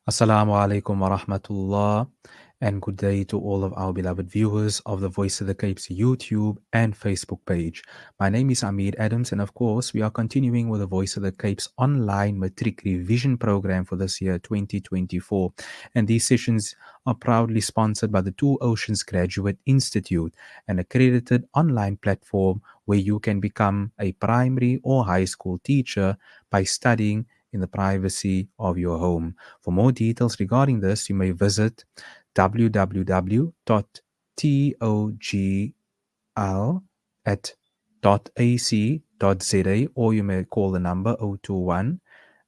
Assalamu alaikum wa rahmatullah, and good day to all of our beloved viewers of the Voice of the Cape's YouTube and Facebook page. My name is Amir Adams, and of course, we are continuing with the Voice of the Cape's online matric revision program for this year 2024. And these sessions are proudly sponsored by the Two Oceans Graduate Institute, an accredited online platform where you can become a primary or high school teacher by studying in the privacy of your home. For more details regarding this, you may visit www.togl@.ac.za, or you may call the number 021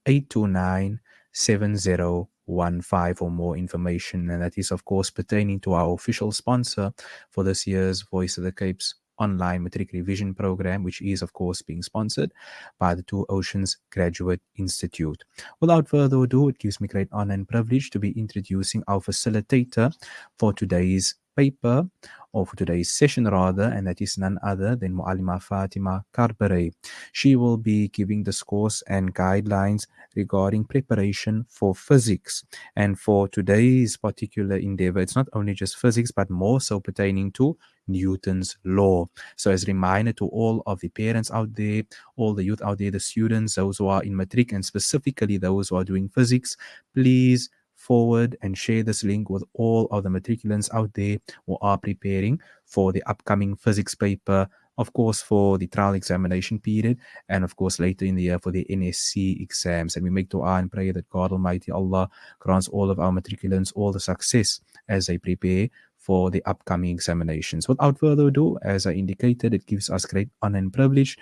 829 7015 for more information. And that is, of course, pertaining to our official sponsor for this year's Voice of the Cape's online matric revision program, which is, of course, being sponsored by the Two Oceans Graduate Institute. Without further ado, it gives me great honor and privilege to be introducing our facilitator for today's paper, or for today's session rather, and that is none other than Muallima Fatima Karbary. She will be giving discourse and guidelines regarding preparation for physics. And for today's particular endeavor, it's not only just physics, but more so pertaining to Newton's law. So as a reminder to all of the parents out there, all the youth out there, the students, those who are in matric, and specifically those who are doing physics, please forward and share this link with all of the matriculants out there who are preparing for the upcoming physics paper, of course for the trial examination period, and of course later in the year for the NSC exams. And we make dua and pray that God Almighty Allah grants all of our matriculants all the success as they prepare for the upcoming examinations. Without further ado, as I indicated, it gives us great honor and privilege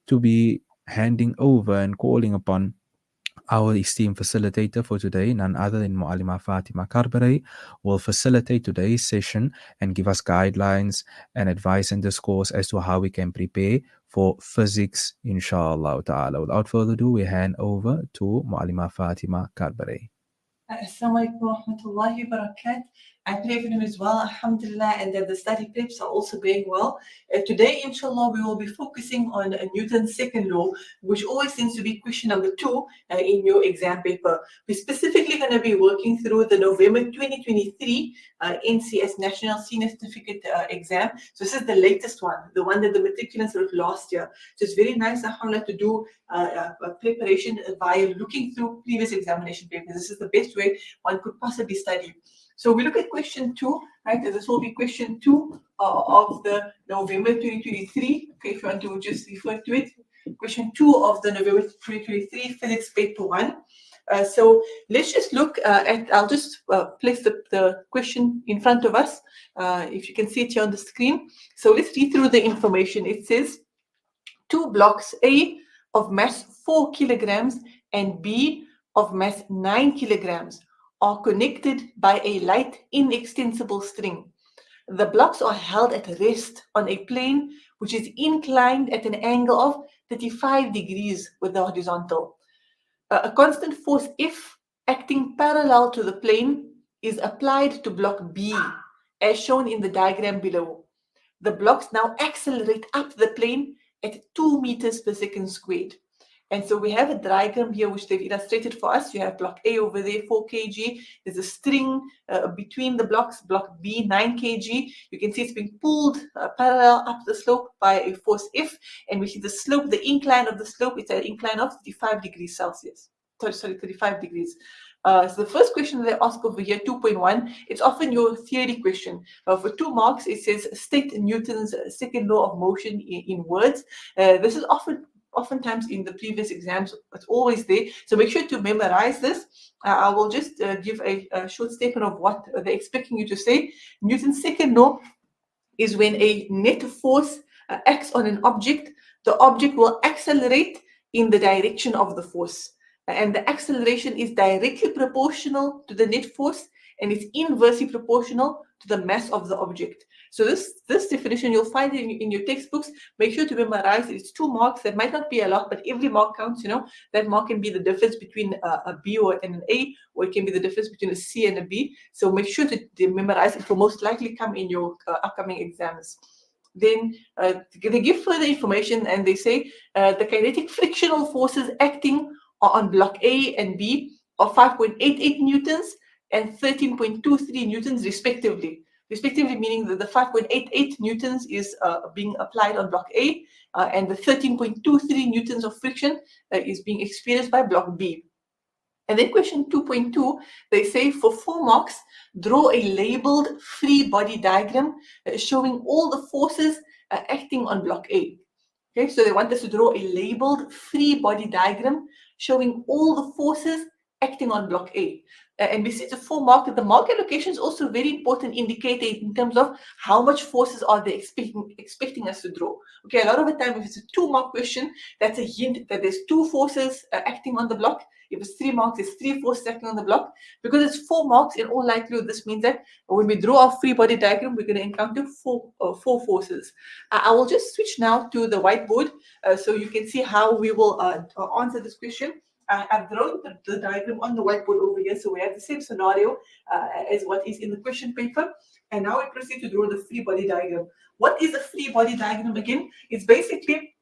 to be handing over and calling upon our esteemed facilitator for today, none other than Muallima Fatima Karbary, will facilitate today's session and give us guidelines and advice and discourse as to how we can prepare for physics, inshallah ta'ala. Without further ado, we hand over to Muallima Fatima Karbary. Assalamu alaikum wa rahmatullahi wa barakatuh. I pray for him as well, alhamdulillah, and that the study preps are also going well. Today, inshallah, we will be focusing on Newton's second law, which always seems to be question number 2 in your exam paper. We're specifically going to be working through the November 2023 NCS National Senior Certificate exam. So this is the latest one, the one that the matriculants wrote last year. So it's very nice, alhamdulillah, to do preparation via looking through previous examination papers. This is the best way one could possibly study. So we look at question 2, right? This will be question 2 of the November 2023. Okay, if you want to just refer to it, question 2 of the November 2023 physics paper 1. So let's just look at, I'll just place the question in front of us, if you can see it here on the screen. So let's read through the information. It says, 2 blocks A of mass 4 kilograms and B of mass 9 kilograms are connected by a light inextensible string. The blocks are held at rest on a plane which is inclined at an angle of 35 degrees with the horizontal. A constant force F acting parallel to the plane is applied to block B as shown in the diagram below. The blocks now accelerate up the plane at 2 meters per second squared. And so we have a diagram here which they've illustrated for us. You have block A over there, 4 kg. There's a string between the blocks, block B, 9 kg. You can see it's being pulled parallel up the slope by a force F. And we see the slope, the incline of the slope, it's an incline of 35 degrees Celsius. Sorry, 35 degrees. So the first question that I ask over here, 2.1, it's often your theory question. For 2 marks, it says state Newton's second law of motion in words. This is oftentimes in the previous exams, it's always there. So make sure to memorize this. I will just give a short statement of what they're expecting you to say. Newton's second law is when a net force acts on an object, the object will accelerate in the direction of the force. And the acceleration is directly proportional to the net force, and it's inversely proportional to the mass of the object. So this definition you'll find in your textbooks. Make sure to memorize it. It's 2 marks. That might not be a lot, but every mark counts. You know, that mark can be the difference between a B and an A, or it can be the difference between a C and a B. So make sure to memorize it. It will most likely come in your upcoming exams. Then they give further information, and they say the kinetic frictional forces acting on block A and B of 5.88 newtons and 13.23 newtons respectively. Respectively meaning that the 5.88 newtons is being applied on block A, and the 13.23 newtons of friction is being experienced by block B. And then question 2.2, they say for 4 marks, draw a labeled free body diagram showing all the forces acting on block A. Okay, so they want us to draw a labeled free body diagram showing all the forces acting on block A. And besides the 4 mark, the mark allocation is also a very important indicator in terms of how much forces are they expecting us to draw. Okay, a lot of the time if it's a 2 mark question, that's a hint that there's 2 forces acting on the block. If it's 3 marks, it's 3 forces acting on the block. Because it's 4 marks, in all likelihood, this means that when we draw our free body diagram, we're going to encounter 4 forces. I will just switch now to the whiteboard so you can see how we will answer this question. I've drawn the diagram on the whiteboard over here, so we have the same scenario as what is in the question paper. And now we proceed to draw the free body diagram. What is a free body diagram again? It's basically,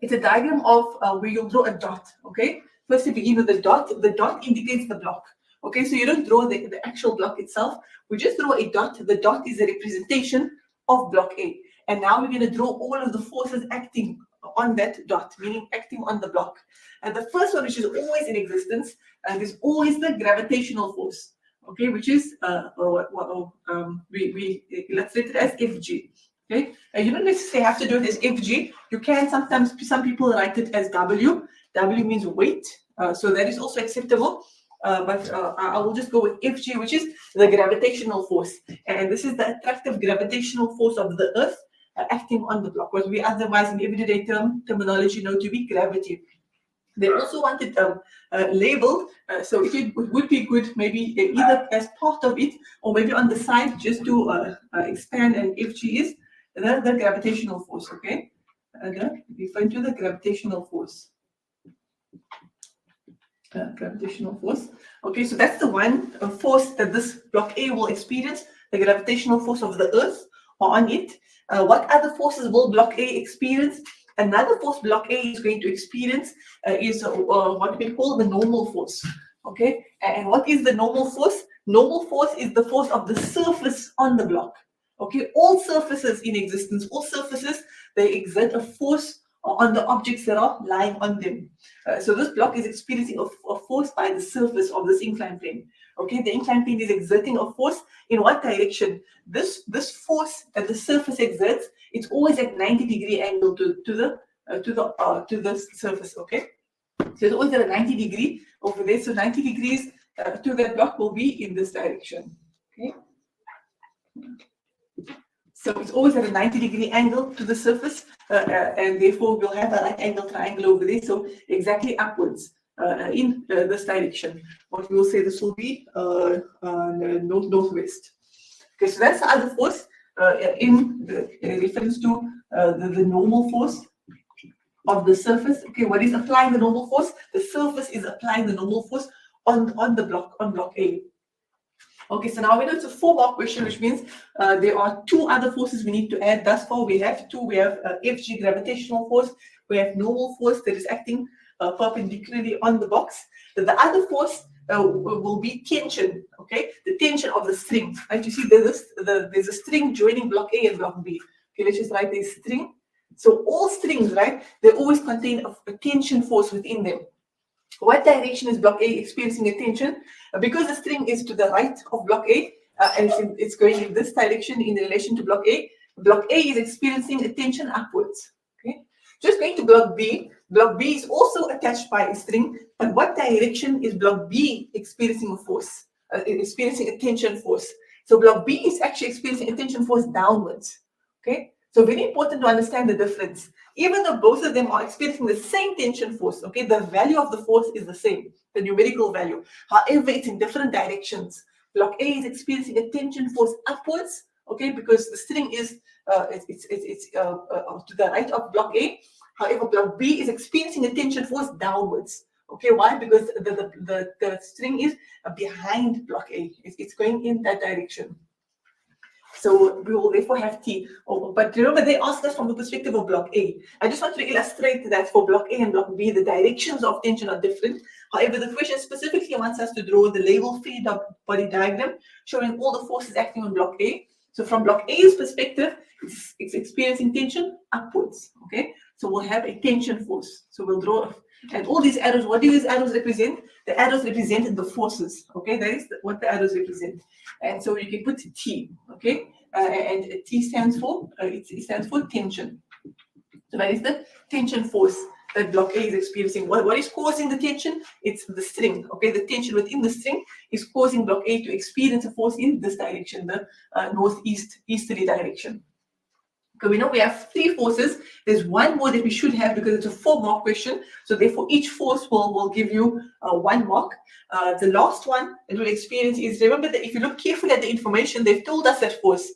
it's a diagram of where you'll draw a dot, okay? First you begin with the dot. The dot indicates the block, okay? So you don't draw the actual block itself. We just draw a dot. The dot is a representation of block A. And now we're going to draw all of the forces acting on that dot, meaning acting on the block. And the first one, which is always in existence, is always the gravitational force, okay, which is we illustrate it as Fg. Okay, you don't necessarily have to do it as Fg. You can sometimes, some people write it as W. W means weight, so that is also acceptable. But I will just go with Fg, which is the gravitational force, and this is the attractive gravitational force of the Earth acting on the block, what we otherwise in everyday terminology know to be gravity. They also wanted labeled, so it would be good maybe either as part of it or maybe on the side just to expand. And Fg is the gravitational force, okay? Referring to the gravitational force. Gravitational force. Okay, so that's the one force that this block A will experience, the gravitational force of the Earth on it. What other forces will block A experience? Another force block A is going to experience is what we call the normal force. Okay, and what is the normal force? Normal force is the force of the surface on the block. Okay, all surfaces in existence, all surfaces, they exert a force on the objects that are lying on them. So this block is experiencing a force by the surface of this inclined plane. Okay, the inclined plane is exerting a force in what direction? This force that the surface exerts, it's always at 90-degree angle to the surface. Okay, so it's always at a 90-degree over there. So 90 degrees to that block will be in this direction. Okay. So it's always at a 90-degree angle to the surface, and therefore we'll have a right angle triangle over there, so exactly upwards in this direction. What we will say this will be northwest. Okay, so that's the other force in reference to the normal force of the surface. Okay, what is applying the normal force? The surface is applying the normal force on the block, on block A. Okay, so now we know it's a 4-mark question, which means there are 2 other forces we need to add. Thus far, we have 2. We have Fg, gravitational force. We have normal force that is acting perpendicularly on the box. The other force will be tension. Okay, the tension of the string. Right, you see there's a string joining block A and block B. Okay, let's just write this string. So all strings, right, they always contain a tension force within them. What direction is block A experiencing a tension? Because the string is to the right of block A, and it's going in this direction in relation to block A is experiencing a tension upwards. Okay, just going to block B. Block B is also attached by a string, but what direction is block B experiencing a force, experiencing a tension force? So block B is actually experiencing a tension force downwards. Okay, so very important to understand the difference. Even though both of them are experiencing the same tension force, okay, the value of the force is the same, the numerical value. However, it's in different directions. Block A is experiencing a tension force upwards, okay, because the string is to the right of block A. However, block B is experiencing a tension force downwards. Okay, why? Because the string is behind block A. It's going in that direction. So we will therefore have T. But remember, they asked us from the perspective of block A. I just want to illustrate that for block A and block B, the directions of tension are different. However, the question specifically wants us to draw the label-free body diagram showing all the forces acting on block A. So from block A's perspective, it's experiencing tension upwards, okay? So we'll have a tension force. So we'll draw, and all these arrows, what do these arrows represent? The arrows represent the forces, okay? That is what the arrows represent. And so you can put T, okay? And T stands for, it stands for tension. So that is the tension force that block A is experiencing. What is causing the tension? It's the string, okay? The tension within the string is causing block A to experience a force in this direction, the northeasterly direction. Okay, we know we have 3 forces. There's one more that we should have because it's a 4-mark question. So therefore, each force will give you 1 mark. The last one that we'll experience is, remember that if you look carefully at the information, they've told us that force.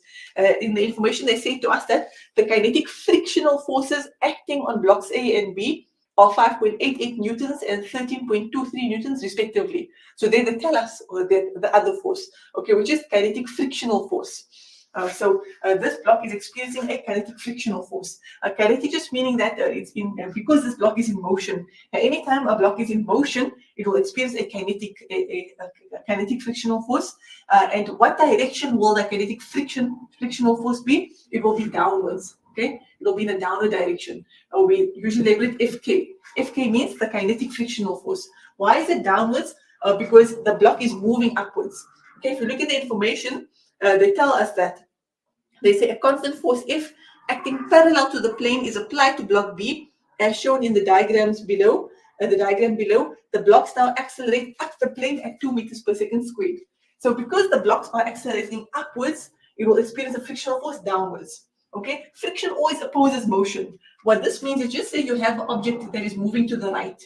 In the information, they say to us that the kinetic frictional forces acting on blocks A and B are 5.88 newtons and 13.23 newtons respectively. So then they tell us the other force, okay, which is kinetic frictional force. So this block is experiencing a kinetic frictional force. Kinetic just meaning that it's in because this block is in motion. Anytime a block is in motion, it will experience a kinetic frictional force. And what direction will the kinetic frictional force be? It will be downwards. Okay, it will be in a downward direction. We usually label it Fk. Fk means the kinetic frictional force. Why is it downwards? Because the block is moving upwards. Okay, if you look at the information, they tell us that they say a constant force F acting parallel to the plane is applied to block B, as shown in the diagrams below. The blocks now accelerate up the plane at 2 meters per second squared. So because the blocks are accelerating upwards, it will experience a frictional force downwards. Okay, friction always opposes motion. What this means is, just say you have an object that is moving to the right.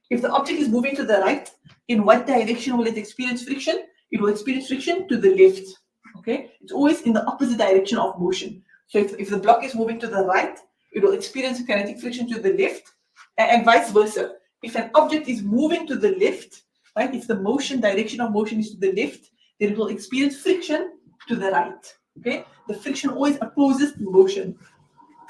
If the object is moving to the right, in what direction will it experience friction? It will experience friction to the left. Okay, it's always in the opposite direction of motion. So if the block is moving to the right, it will experience kinetic friction to the left, and vice versa. If an object is moving to the left, right, if the direction of motion is to the left, then it will experience friction to the right. Okay, the friction always opposes the motion.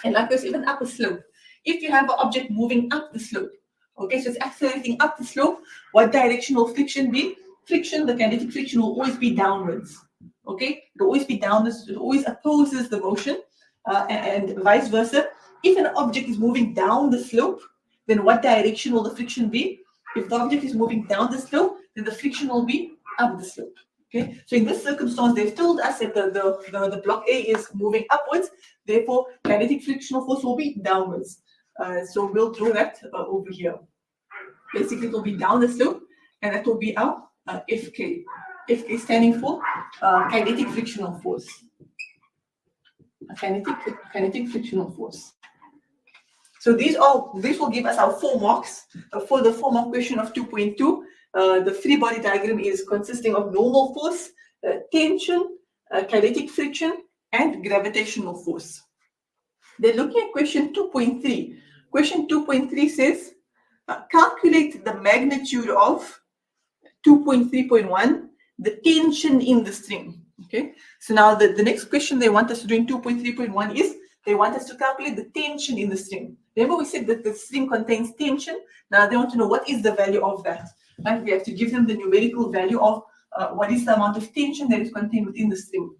And like this, even up a slope, if you have an object moving up the slope, okay, so it's accelerating up the slope, what direction will friction be? Friction, the kinetic friction will always be downwards. Okay, it will always be downwards, it always opposes the motion, and vice versa. If an object is moving down the slope, then what direction will the friction be? If the object is moving down the slope, then the friction will be up the slope. Okay, so in this circumstance, they've told us that the block A is moving upwards, therefore kinetic frictional force will be downwards. So we'll draw that over here. Basically, it will be down the slope, and that will be our Fk. Fk standing for kinetic frictional force. Kinetic frictional force. So this will give us our 4 marks for the 4-mark question of 2.2. The free body diagram is consisting of normal force, tension, kinetic friction, and gravitational force. Then looking at question 2.3. Question 2.3 says, calculate the magnitude of 2.3.1, the tension in the string. Okay, so now the next question they want us to do in 2.3.1 is they want us to calculate the tension in the string. Remember we said that the string contains tension. Now they want to know what is the value of that. Right? We have to give them the numerical value of what is the amount of tension that is contained within the string.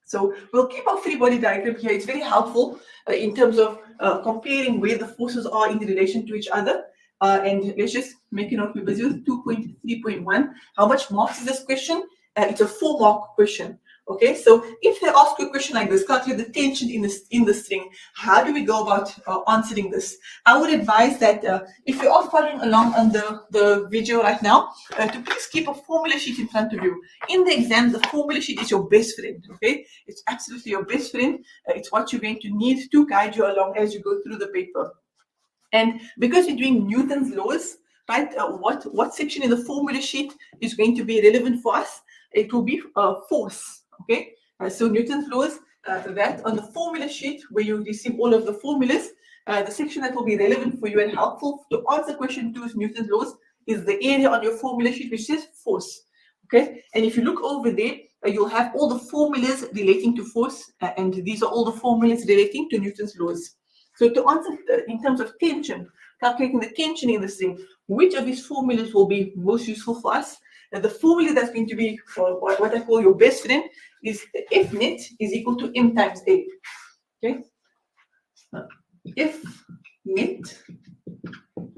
So we'll keep our free body diagram here. It's very helpful in terms of comparing where the forces are in relation to each other. And let's just make a note. We're busy with 2.3.1. How much marks is this question? It's a 4-mark question. Okay, so if they ask you a question like this, calculate the tension in the string, how do we go about answering this? I would advise that if you are following along on the video right now, to please keep a formula sheet in front of you. In the exam, the formula sheet is your best friend. Okay, it's absolutely your best friend. It's what you're going to need to guide you along as you go through the paper. And because you're doing Newton's laws, right? What section in the formula sheet is going to be relevant for us? It will be force. Okay, so Newton's laws, that on the formula sheet where you receive all of the formulas, the section that will be relevant for you and helpful to answer question 2's Newton's laws is the area on your formula sheet which says force. Okay, and if you look over there, you'll have all the formulas relating to force, and these are all the formulas relating to Newton's laws. So to answer in terms of tension, calculating the tension in the string. Which of these formulas will be most useful for us? The formula that's going to be for what I call your best friend is F net is equal to M times A. Okay? F net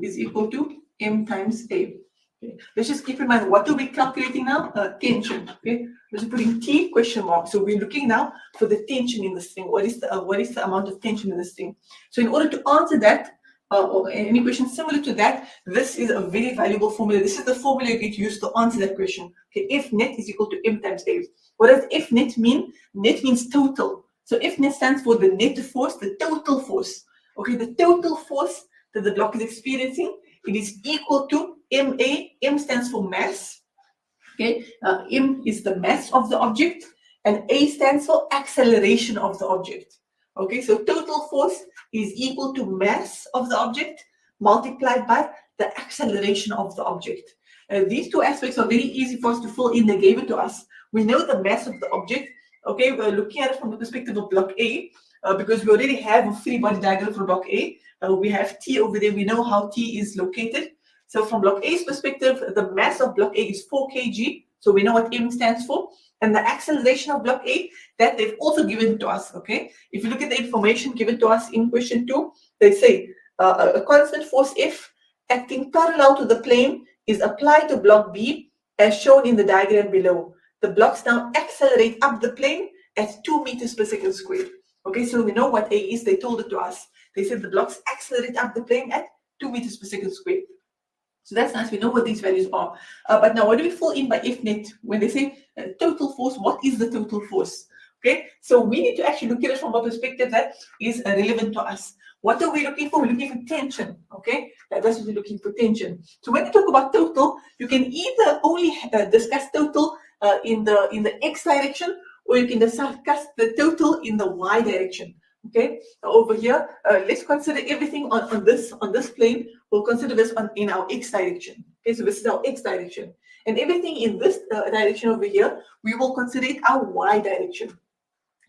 is equal to M times A. Okay. Let's just keep in mind, what are we calculating now? Tension. Okay, we're just putting T question mark. So we're looking now for the tension in the string. What is the amount of tension in the string? So in order to answer that, or any question similar to that, this is a very valuable formula. This is the formula you get used to answer that question. Okay, F net is equal to M times A. What does F net mean? Net means total. So F net stands for the net force, the total force. Okay, the total force that the block is experiencing, it is equal to MA. M stands for mass. Okay, M is the mass of the object, and A stands for acceleration of the object. Okay, so total force is equal to mass of the object multiplied by the acceleration of the object. These two aspects are very easy for us to fill in. They gave it to us. We know the mass of the object. Okay, we're looking at it from the perspective of block A, because we already have a free body diagram for block A. We have T over there. We know how T is located. So from block A's perspective, the mass of block A is 4 kg. So we know what M stands for. And the acceleration of block A, that they've also given to us. Okay, if you look at the information given to us in question 2, they say a constant force F acting parallel to the plane is applied to block B as shown in the diagram below. The blocks now accelerate up the plane at 2 meters per second squared. Okay, so we know what A is. They told it to us. They said the blocks accelerate up the plane at 2 meters per second squared. So that's nice. We know what these values are. But now, what do we fill in by F net? When they say total force, what is the total force? Okay, so we need to actually look at it from a perspective that is relevant to us. What are we looking for? We're looking for tension. Okay, that's what we're looking for, tension. So when you talk about total, you can either only discuss total in the x direction, or you can discuss the total in the y direction. Okay, over here, let's consider everything on this plane. We'll consider this in our x direction. Okay, so this is our x direction, and everything in this direction over here, we will consider it our y direction.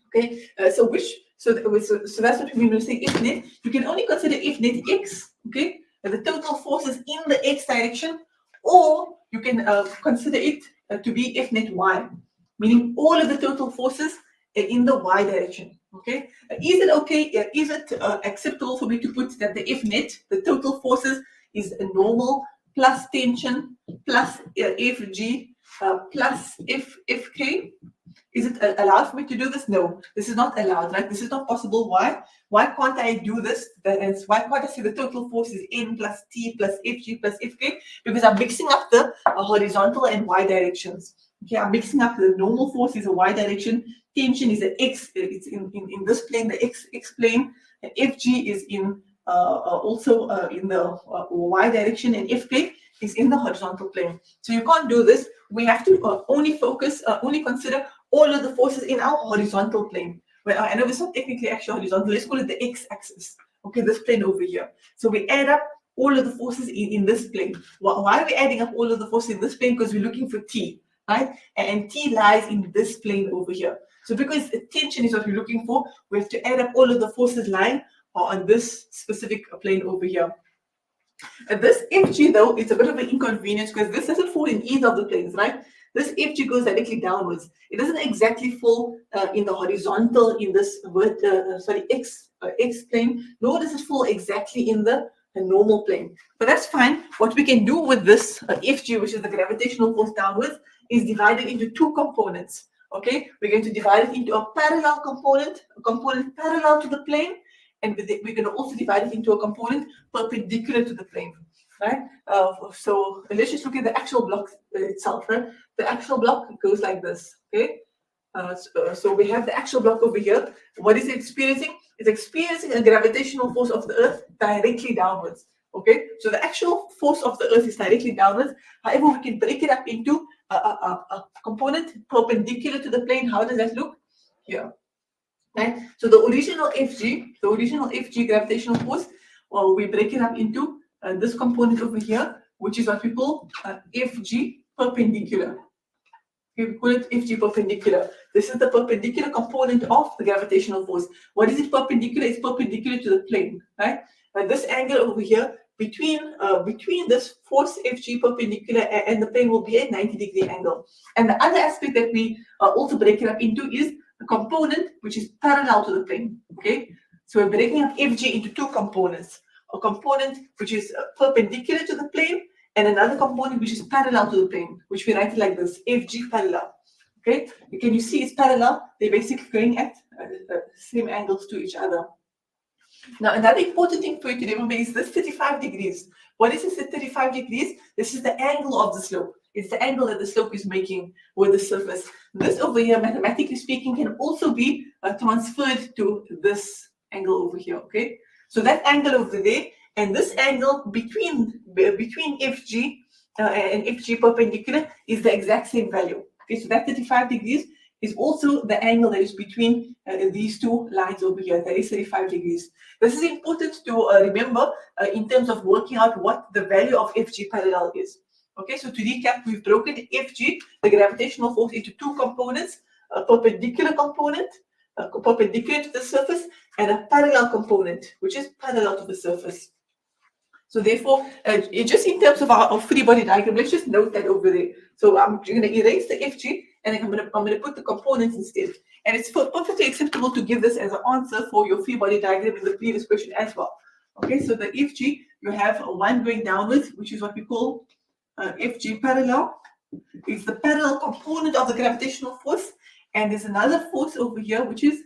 Okay, so that's what we mean when we say F net. You can only consider F net x. Okay, the total forces in the x direction, or you can consider it to be F net y, meaning all of the total forces in the y direction. Okay, is it okay? Is it acceptable for me to put that the F net, the total forces, is a normal plus tension plus Fg plus Fk? Is it allowed for me to do this? No, this is not allowed, right? This is not possible. Why? Why can't I do this? Why can't I say the total force is N plus T plus Fg plus Fk? Because I'm mixing up the horizontal and y directions. Okay, I'm mixing up the normal force is a y direction, tension is an x, it's in this plane, the x plane, and Fg is in also in the y direction, and Fk is in the horizontal plane. So you can't do this. We have to only consider all of the forces in our horizontal plane. Well, I know it's not technically actually horizontal. Let's call it the x-axis. Okay, this plane over here. So we add up all of the forces in this plane. Why are we adding up all of the forces in this plane? Because we're looking for T, right? And T lies in this plane over here. So because tension is what we're looking for, we have to add up all of the forces lying on this specific plane over here. This Fg, though, it's a bit of an inconvenience because this doesn't fall in either of the planes, right? This Fg goes directly downwards. It doesn't exactly fall in the horizontal in this x plane, nor does it fall exactly in the normal plane. But that's fine. What we can do with this Fg, which is the gravitational force downwards, is divided into two components. Okay, we're going to divide it into a parallel component, a component parallel to the plane, and we're going to also divide it into a component perpendicular to the plane, right? So let's just look at the actual block itself, right? The actual block goes like this, okay? So we have the actual block over here. What is it experiencing? It's experiencing a gravitational force of the Earth directly downwards, okay? So the actual force of the Earth is directly downwards. However, we can break it up into a component perpendicular to the plane. How does that look? Here. Right? So the original Fg gravitational force, well, we break it up into this component over here, which is what we call Fg perpendicular. Okay, we call it Fg perpendicular. This is the perpendicular component of the gravitational force. What is it perpendicular? It's perpendicular to the plane, right? This angle over here between this force FG perpendicular and the plane will be a 90-degree angle. And the other aspect that we also break it up into is a component which is parallel to the plane. Okay, so we're breaking up FG into two components: a component which is perpendicular to the plane, and another component which is parallel to the plane, which we write it like this: FG parallel. Okay, can you see it's parallel? They're basically going at same angles to each other. Now, another important thing for you to remember is this 35 degrees. What is this 35 degrees? This is the angle of the slope. It's the angle that the slope is making with the surface. This over here, mathematically speaking, can also be transferred to this angle over here, okay? So that angle over there and this angle between FG and FG perpendicular is the exact same value. Okay, so that 35 degrees is also the angle that is between these two lines over here. That is 35 degrees. This is important to remember in terms of working out what the value of FG parallel is. Okay, so to recap, we've broken FG, the gravitational force, into two components: a perpendicular component, perpendicular to the surface, and a parallel component, which is parallel to the surface. So therefore, just in terms of our free body diagram, let's just note that over there. So I'm going to erase the FG, and I'm going to put the components instead. And it's perfectly acceptable to give this as an answer for your free body diagram in the previous question as well. Okay, so the FG, you have one going downwards, which is what we call FG parallel. It's the parallel component of the gravitational force, and there's another force over here, which is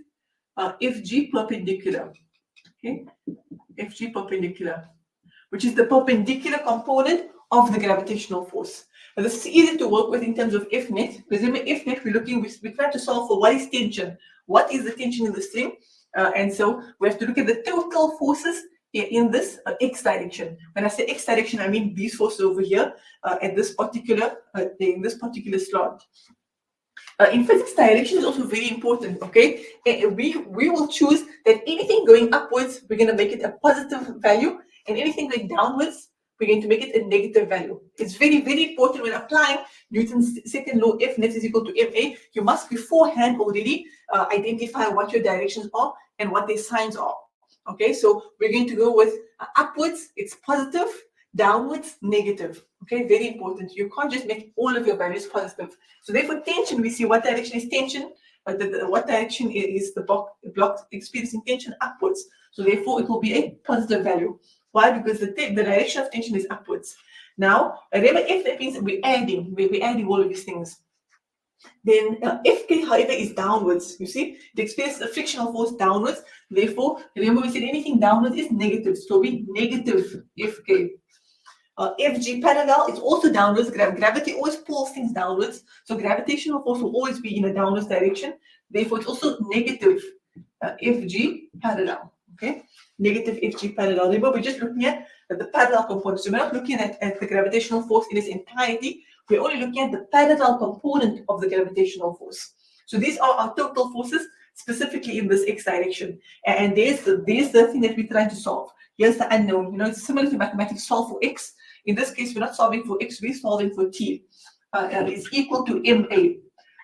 FG perpendicular. Okay, FG perpendicular, which is the perpendicular component of the gravitational force. Now, this is easy to work with in terms of F net, because remember F net, we try to solve for what is tension. What is the tension in the string? And so we have to look at the total forces in this x direction. When I say x direction, I mean these forces over here at this particular in this particular slot. In physics, direction is also very important. Okay, we will choose that anything going upwards, we're going to make it a positive value, and anything going downwards, we're going to make it a negative value. It's very, very important when applying Newton's second law, F net is equal to ma. You must beforehand already identify what your directions are and what their signs are. Okay, so we're going to go with upwards, it's positive, downwards, negative. Okay, very important. You can't just make all of your values positive. So therefore, tension, we see what direction is tension, what direction is the block experiencing tension? Upwards. So therefore, it will be a positive value. Why? Because the direction of tension is upwards. Now, remember, if that means we're adding all of these things. Then Fk, however, is downwards. You see, it experiences a frictional force downwards. Therefore, remember we said anything downwards is negative. So it'll be negative Fk. Fg parallel is also downwards. Gravity always pulls things downwards. So gravitational force will always be in a downwards direction. Therefore, it's also negative Fg parallel. Okay, negative Fg parallel. Remember, we're just looking at the parallel component. So we're not looking at the gravitational force in its entirety. We're only looking at the parallel component of the gravitational force. So these are our total forces, specifically in this x direction. And there's the thing that we're trying to solve. Here's the unknown. You know, it's similar to mathematics, solve for x. In this case, we're not solving for x, we're solving for t. Is equal to ma.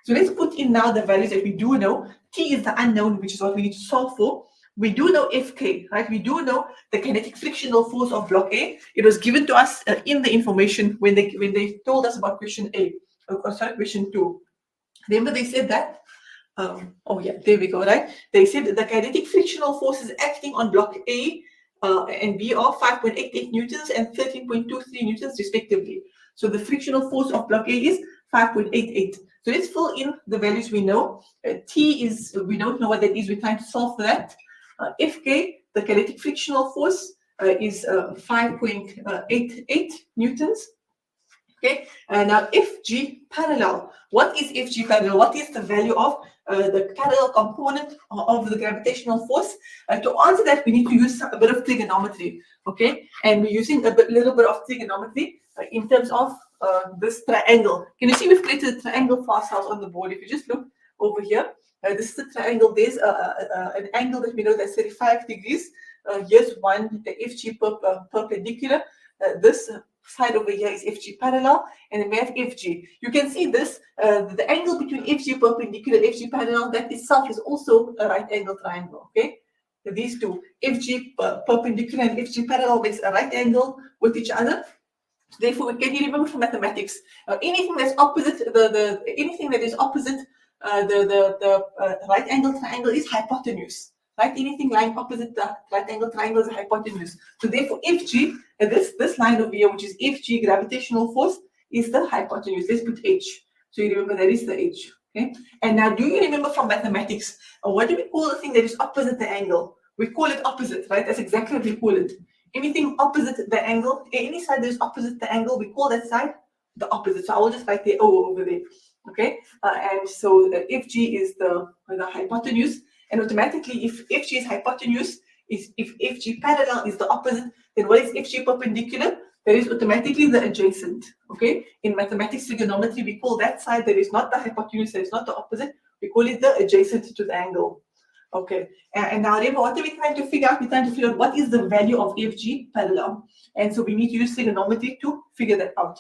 So let's put in now the values that we do know. T is the unknown, which is what we need to solve for. We do know Fk, right? We do know the kinetic frictional force of block A. It was given to us in the information when they told us about question A, question 2. Remember they said that? Oh yeah, there we go, right? They said that the kinetic frictional forces acting on block A and B are 5.88 newtons and 13.23 newtons respectively. So the frictional force of block A is 5.88. So let's fill in the values we know. T is, we don't know what that is. We're trying to solve for that. Fk, the kinetic frictional force, is 5.88 newtons. Okay, now Fg parallel. What is Fg parallel? What is the value of the parallel component of the gravitational force? To answer that, we need to use a bit of trigonometry. Okay, and we're using a little bit of trigonometry in terms of this triangle. Can you see we've created a triangle for ourselves on the board? If you just look over here. This is the triangle. There's an angle that we know that's 35 degrees. Here's one, the Fg perpendicular. This side over here is Fg parallel, and then we have Fg. You can see this, the angle between Fg perpendicular and Fg parallel, that itself is also a right angle triangle. Okay, these two, FG perpendicular and FG parallel, makes a right angle with each other. Therefore, can you remember from mathematics? Anything that's opposite anything that is opposite the right angle triangle is hypotenuse. Right? Anything lying opposite the right angle triangle is hypotenuse. So therefore, FG, this line over here, which is FG gravitational force, is the hypotenuse. Let's put H. So you remember that is the H. Okay. And now, do you remember from mathematics? What do we call the thing that is opposite the angle? We call it opposite, right? That's exactly what we call it. Anything opposite the angle, any side that is opposite the angle, we call that side the opposite. So I will just write the O over there. Okay. And so the FG is the hypotenuse. And automatically, if FG is hypotenuse, if FG parallel is the opposite, then what is FG perpendicular? That is automatically the adjacent. Okay. In mathematics trigonometry, we call that side that is not the hypotenuse, that is not the opposite, we call it the adjacent to the angle. Okay. And now remember, what are we trying to figure out? We're trying to figure out what is the value of FG parallel. And so we need to use trigonometry to figure that out.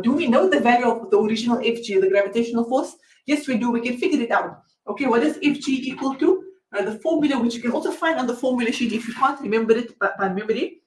Do we know the value of the original FG, the gravitational force? Yes, we do. We can figure it out. Okay, what is FG equal to? The formula, which you can also find on the formula sheet if you can't remember it by memory.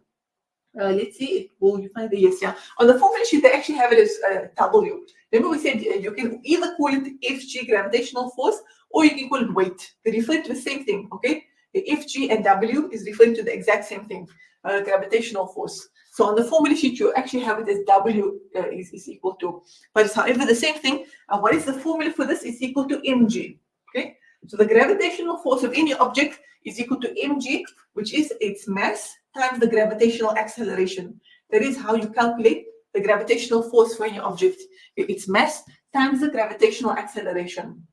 Let's see, will you find the yes? Yeah. On the formula sheet, they actually have it as W. Remember, we said you can either call it FG gravitational force or you can call it weight. They refer to the same thing. Okay, the FG and W is referring to the exact same thing, gravitational force. So on the formula sheet, you actually have it as W is equal to, but it's however the same thing. What is the formula for this? It's equal to mg. Okay, so the gravitational force of any object is equal to mg, which is its mass times the gravitational acceleration. That is how you calculate the gravitational force for any object. Its mass times the gravitational acceleration.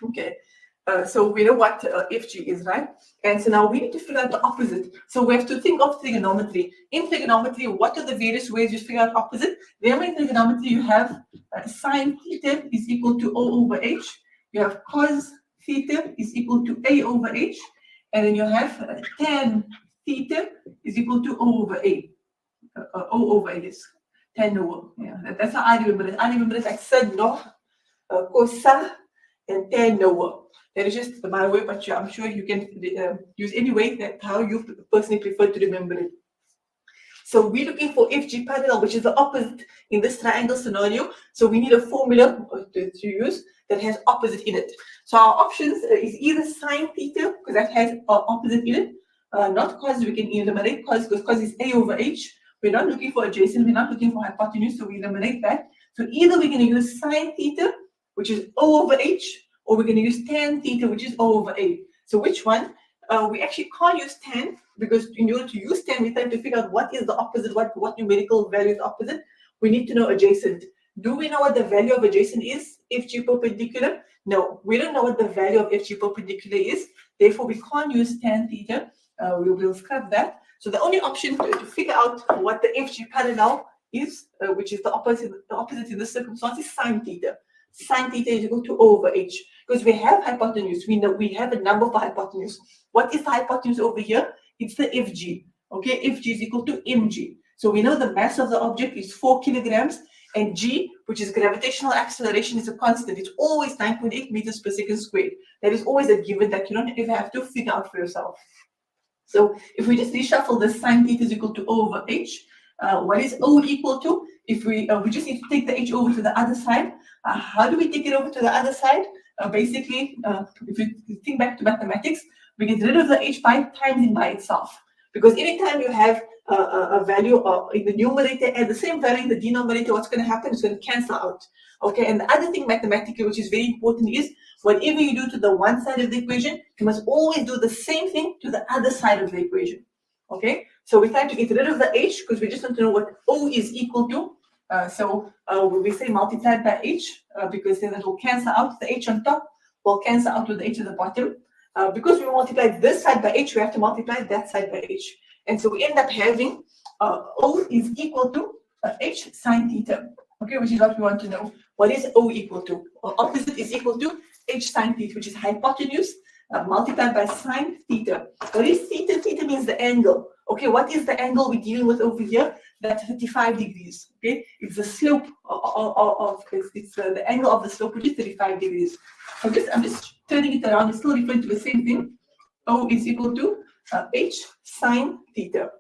Okay, so we know what FG is, right? And so now we need to figure out the opposite. So we have to think of trigonometry. In trigonometry, what are the various ways you figure out opposite? Remember, in trigonometry, you have sine theta is equal to O over H. You have cos theta is equal to A over H. And then you have tan theta is equal to O over A. O over A is tan over. Yeah, that's how I remember it. I remember it like sin no, cos and tan over. That is just my way, but I'm sure you can use any way that how you personally prefer to remember it. So we're looking for FG parallel, which is the opposite in this triangle scenario. So we need a formula to use that has opposite in it. So our options is either sine theta, because that has opposite in it, not cos. We can eliminate cos, because cos is A over H. We're not looking for adjacent, we're not looking for hypotenuse, so we eliminate that. So either we're going to use sine theta, which is O over H, or we're going to use tan theta, which is O over A. So which one? We actually can't use tan, because in order to use tan, we try to figure out what is the opposite, what numerical value is opposite. We need to know adjacent. Do we know what the value of adjacent is? FG perpendicular? No, we don't know what the value of FG perpendicular is. Therefore, we can't use tan theta. We will scrap that. So the only option to figure out what the FG parallel is, which is the opposite in this circumstance, is sine theta. Sine theta is equal to O over H, because we have hypotenuse. We know we have a number for hypotenuse. What is the hypotenuse over here? It's the FG. Okay, FG is equal to mg. So we know the mass of the object is 4 kilograms, and g, which is gravitational acceleration, is a constant. It's always 9.8 meters per second squared. That is always a given that you don't ever have to figure out for yourself. So if we just reshuffle this, sine theta is equal to O over H. What is O equal to? If we just need to take the H over to the other side. How do we take it over to the other side? Basically, if you think back to mathematics, we get rid of the H by timing by itself. Because anytime you have a value in the numerator and the same value in the denominator, what's going to happen is going to cancel out. Okay, and the other thing mathematically, which is very important, is whatever you do to the one side of the equation, you must always do the same thing to the other side of the equation. Okay, so we try to get rid of the H because we just want to know what O is equal to. So we say multiplied by H because then it will cancel out. The H on top will cancel out with the H at the bottom. Because we multiplied this side by H, we have to multiply that side by H. And so we end up having O is equal to H sine theta. Okay, which is what we want to know. What is O equal to? Opposite is equal to H sine theta, which is hypotenuse multiplied by sine theta. What is theta? Theta means the angle. Okay, what is the angle we're dealing with over here? That's 35 degrees. Okay, it's the slope it's the angle of the slope, which is 35 degrees. I'm just turning it around. It's still referring to the same thing. O is equal to H sine theta.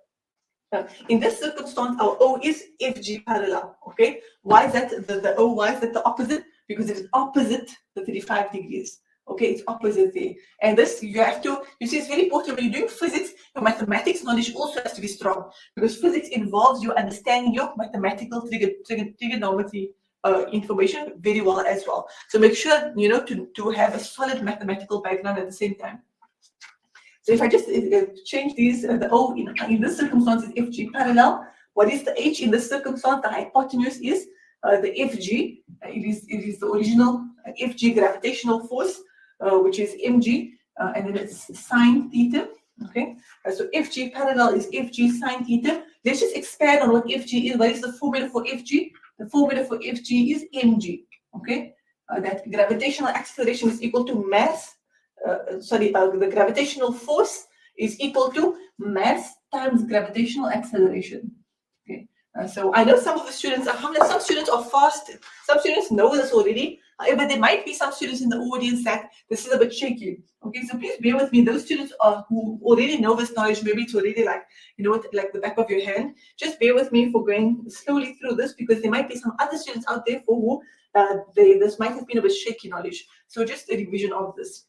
In this circumstance, our O is FG parallel. Okay, why is that the O? Why is that the opposite? Because it is opposite the 35 degrees. Okay, it's opposite there. And this you have to, you see, it's very important when you're doing physics, your mathematics knowledge also has to be strong, because physics involves you understanding your mathematical trigonometry information very well as well. So make sure, you know, to have a solid mathematical background at the same time. So if I just change these, the O in this circumstance is FG parallel. What is the H in this circumstance? The hypotenuse is the FG. It is the original FG gravitational force, which is mg, and then it's sine theta. Okay, so FG parallel is FG sine theta. Let's just expand on what FG is. What is the formula for FG? The formula for FG is mg. Okay, that gravitational acceleration is equal to mass. The gravitational force is equal to mass times gravitational acceleration. Okay, so I know some of the students, alhamdulillah, some students are fast. Some students know this already. However, there might be some students in the audience that this is a bit shaky. Okay, so please bear with me. Those students who already know this knowledge, maybe it's already like, you know, like the back of your hand. Just bear with me for going slowly through this, because there might be some other students out there for who this might have been a bit shaky knowledge. So just a revision of this.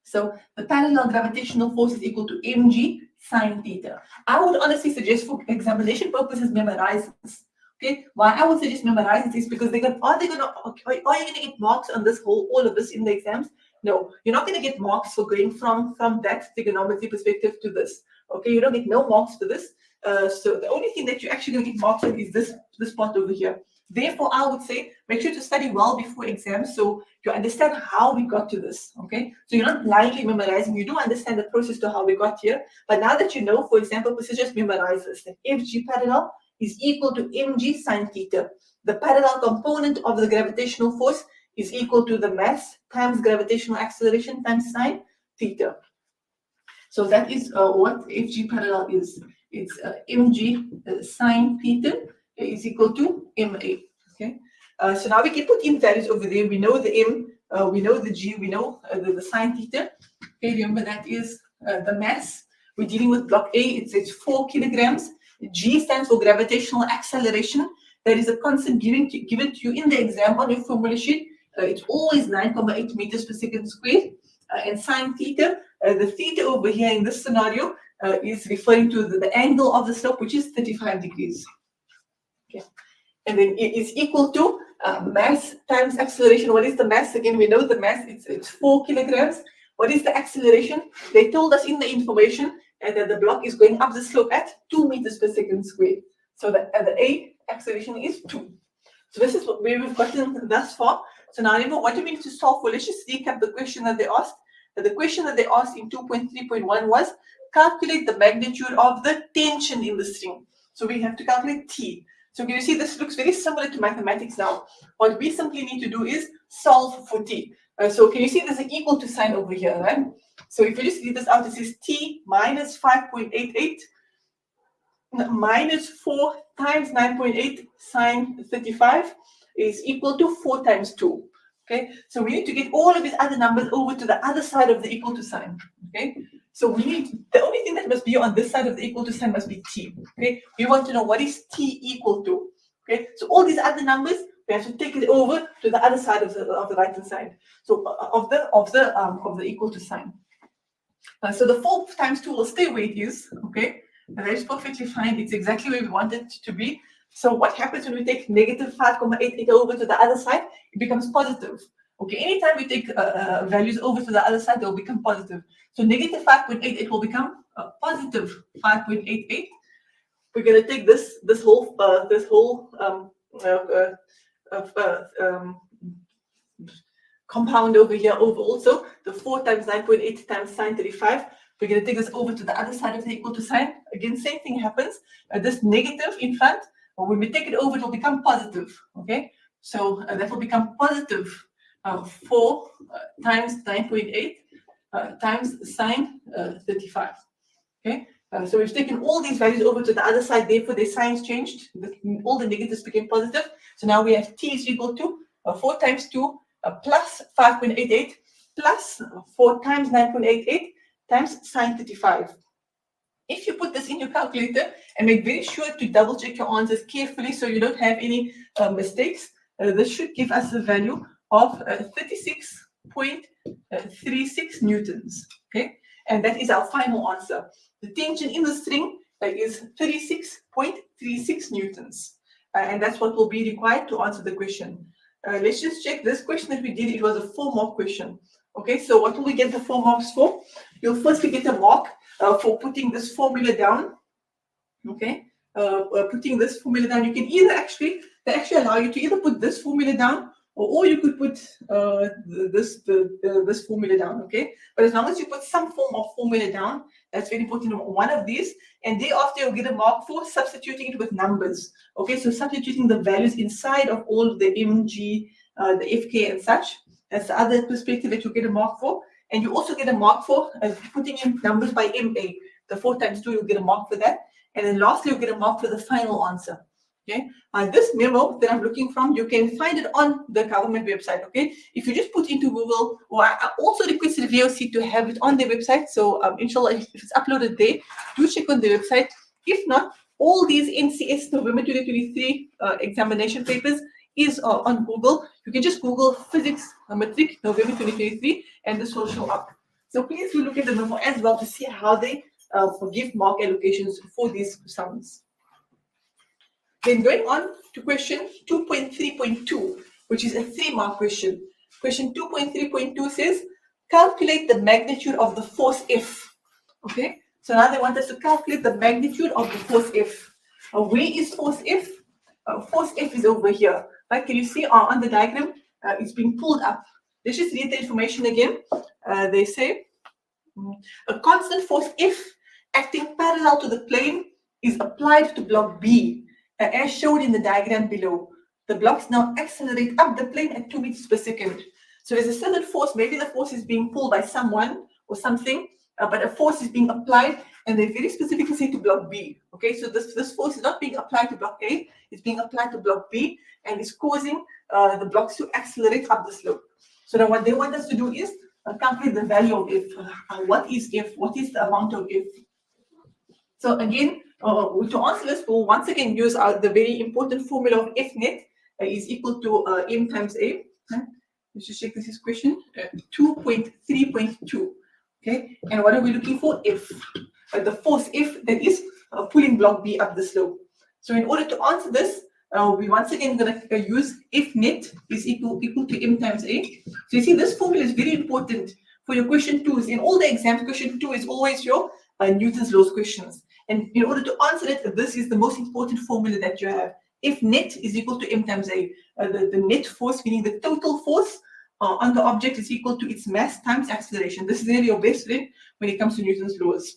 So the parallel gravitational force is equal to mg sine theta. I would honestly suggest for examination purposes memorize this. Okay, why I would suggest memorize this is because are you going to get marks on this all of this in the exams? No, you're not going to get marks for going from that trigonometry perspective to this. Okay, you don't get no marks for this. So the only thing that you're actually going to get marks on is this part over here. Therefore, I would say make sure to study well before exams so you understand how we got to this. Okay, so you're not blindly memorizing. You do understand the process to how we got here. But now that you know, for example, just memorize this. The FG parallel is equal to mg sine theta. The parallel component of the gravitational force is equal to the mass times gravitational acceleration times sine theta. So that is what FG parallel is. It's mg sine theta is equal to ma. Okay. So now we can put in values over there. We know the m, we know the g, we know the sine theta. Okay, remember that is the mass. We're dealing with block A. It's 4 kilograms. G stands for gravitational acceleration. That is a constant given to you in the exam on your formula sheet. It's always 9.8 meters per second squared. And sine theta, the theta over here in this scenario is referring to the angle of the slope, which is 35 degrees. Okay. And then it is equal to mass times acceleration. What is the mass? Again, we know the mass, it's 4 kilograms. What is the acceleration? They told us in the information that the block is going up the slope at 2 meters per second squared. So the A acceleration is 2. So this is where we've gotten thus far. So now remember, what do we need to solve for? Let's just recap the question that they asked. The question that they asked in 2.3.1 was calculate the magnitude of the tension in the string. So we have to calculate T. So can you see this looks very similar to mathematics now? What we simply need to do is solve for T. So can you see there's an equal to sign over here, right? So if you just read this out, it says T minus 5.88 minus 4 times 9.8 sine 35 is equal to 4 times 2. Okay, so we need to get all of these other numbers over to the other side of the equal to sign. Okay, so we need, the only thing that must be on this side of the equal to sign must be T. Okay, we want to know what is T equal to. Okay, so all these other numbers, we have to take it over to the other side of the right hand side. So of the equal to sign. So the 4 times 2 will stay where it is. Okay, and that is perfectly fine. It's exactly where we want it to be. So what happens when we take negative 5.88 over to the other side? It becomes positive. Okay, anytime we take values over to the other side, they'll become positive. So negative 5.88 will become positive 5.88. We're going to take this whole compound over here over also the 4 times 9.8 times sine 35. We're going to take this over to the other side of the equal to sign. Again, same thing happens. This negative in front, when we take it over, it will become positive. Okay, so that will become positive 4 times 9.8 times sine 35. Okay, so we've taken all these values over to the other side. Therefore, their signs changed. All the negatives became positive. So now we have T is equal to 4 times 2 plus 5.88 plus 4 times 9.88 times sine 35. If you put this in your calculator and make very sure to double check your answers carefully so you don't have any mistakes, this should give us a value of 36.36 newtons. Okay, and that is our final answer. The tension in the string is 36.36 newtons. And that's what will be required to answer the question. Let's just check this question that we did. It was a 4-mark question. Okay, so what will we get the 4 marks for? You'll firstly get a mark for putting this formula down. Okay, putting this formula down. You can either they actually allow you to either put this formula down, or you could put this formula down. Okay, but as long as you put some form of formula down, that's very important. One of these, and thereafter you'll get a mark for substituting it with numbers. Okay, so substituting the values inside of all the mg, the fk, and such. That's the other perspective that you get a mark for. And you also get a mark for putting in numbers by MA. The 4 times 2, you'll get a mark for that. And then lastly, you'll get a mark for the final answer. Okay. This memo that I'm looking from, you can find it on the government website. Okay. If you just put into Google, or I also requested VOC to have it on their website. So inshallah, if it's uploaded there, do check on the website. If not, all these NCS November 2023 examination papers is on Google. You can just Google physics MATRIC November 2023 and this will show up. So please do look at the memo as well to see how they give mark allocations for these sums. Then going on to question 2.3.2, which is a 3-mark question. Question 2.3.2 says, calculate the magnitude of the force F. Okay, so now they want us to calculate the magnitude of the force F. Where is force F? Force F is over here. Right? Can you see on the diagram? It's being pulled up. Let's just read the information again. They say a constant force F acting parallel to the plane is applied to block B, as shown in the diagram below. The blocks now accelerate up the plane at 2 meters per second. So there's a certain force. Maybe the force is being pulled by someone or something, but a force is being applied, and they very specifically say to block B. Okay, so this force is not being applied to block A, it's being applied to block B, and is causing the blocks to accelerate up the slope. So now what they want us to do is calculate the value of F. What is F? What is the amount of F? So again, to answer this, we'll once again use the very important formula of F net is equal to M times A. Let's just check this is question 2.3.2. Okay, and what are we looking for? F. The force F that is pulling block B up the slope. So in order to answer this, we once again going to use F net is equal to M times A. So you see this formula is very important for your question 2s. In all the exams, question 2 is always your Newton's laws questions. And in order to answer it, this is the most important formula that you have. F net is equal to M times A. The net force, meaning the total force on the object, is equal to its mass times acceleration. This is really your best friend when it comes to Newton's laws.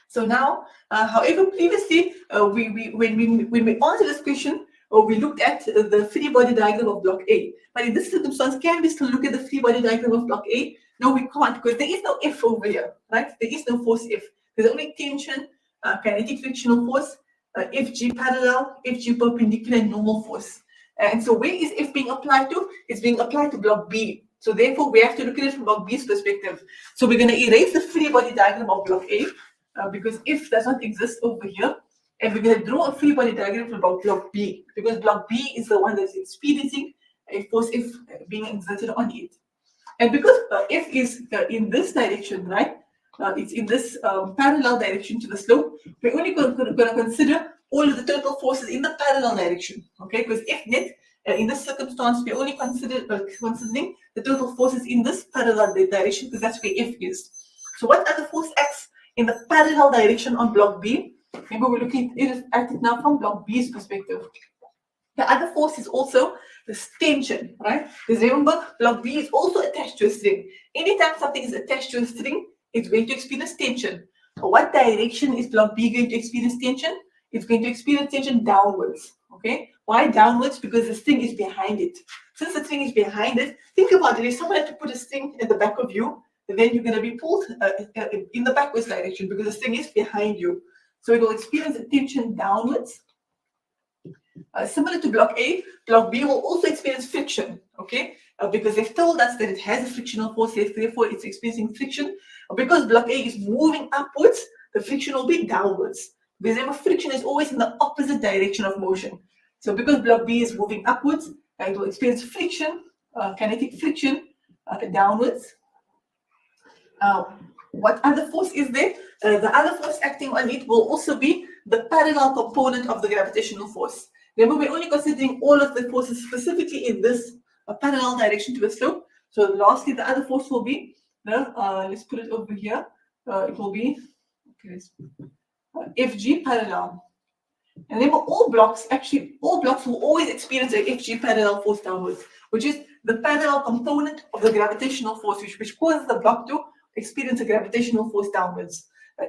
So now, however, previously, when we answered this question, we looked at the free body diagram of block A. But in this circumstance, can we still look at the free body diagram of block A? No, we can't, because there is no F over here, right? There is no force F. There's only tension, kinetic frictional force, Fg parallel, Fg perpendicular, and normal force. And so where is F being applied to? It's being applied to block B. So therefore, we have to look at it from block B's perspective. So we're going to erase the free body diagram of block A because F does not exist over here. And we're going to draw a free body diagram from block B because block B is the one that's experiencing a force F being exerted on it. And because F is in this direction, right? It's in this parallel direction to the slope. We're only going to consider all of the total forces in the parallel direction, okay? Because F net, in this circumstance, we're only considering the total forces in this parallel direction because that's where F is. So what other force acts in the parallel direction on block B? Maybe we're looking at it now from block B's perspective. The other force is also the tension, right? Because remember, block B is also attached to a string. Anytime something is attached to a string, it's going to experience tension. What direction is block B going to experience tension? It's going to experience tension downwards. Okay? Why downwards? Because the string is behind it. Since the string is behind it, think about it. If someone had to put a string at the back of you, then you're going to be pulled in the backwards direction because the string is behind you. So it will experience a tension downwards. Similar to block A, block B will also experience friction. Okay? Because they've told us that it has a frictional force, therefore it's experiencing friction. Because block A is moving upwards, the friction will be downwards. Because remember, friction is always in the opposite direction of motion. So because block B is moving upwards, it will experience friction, kinetic friction downwards. What other force is there? The other force acting on it will also be the parallel component of the gravitational force. Remember, we're only considering all of the forces specifically in this parallel direction to the slope. So lastly, the other force will be the, let's put it over here. It will be, okay, FG parallel. And remember, all blocks will always experience an FG parallel force downwards, which is the parallel component of the gravitational force, which causes the block to experience a gravitational force downwards.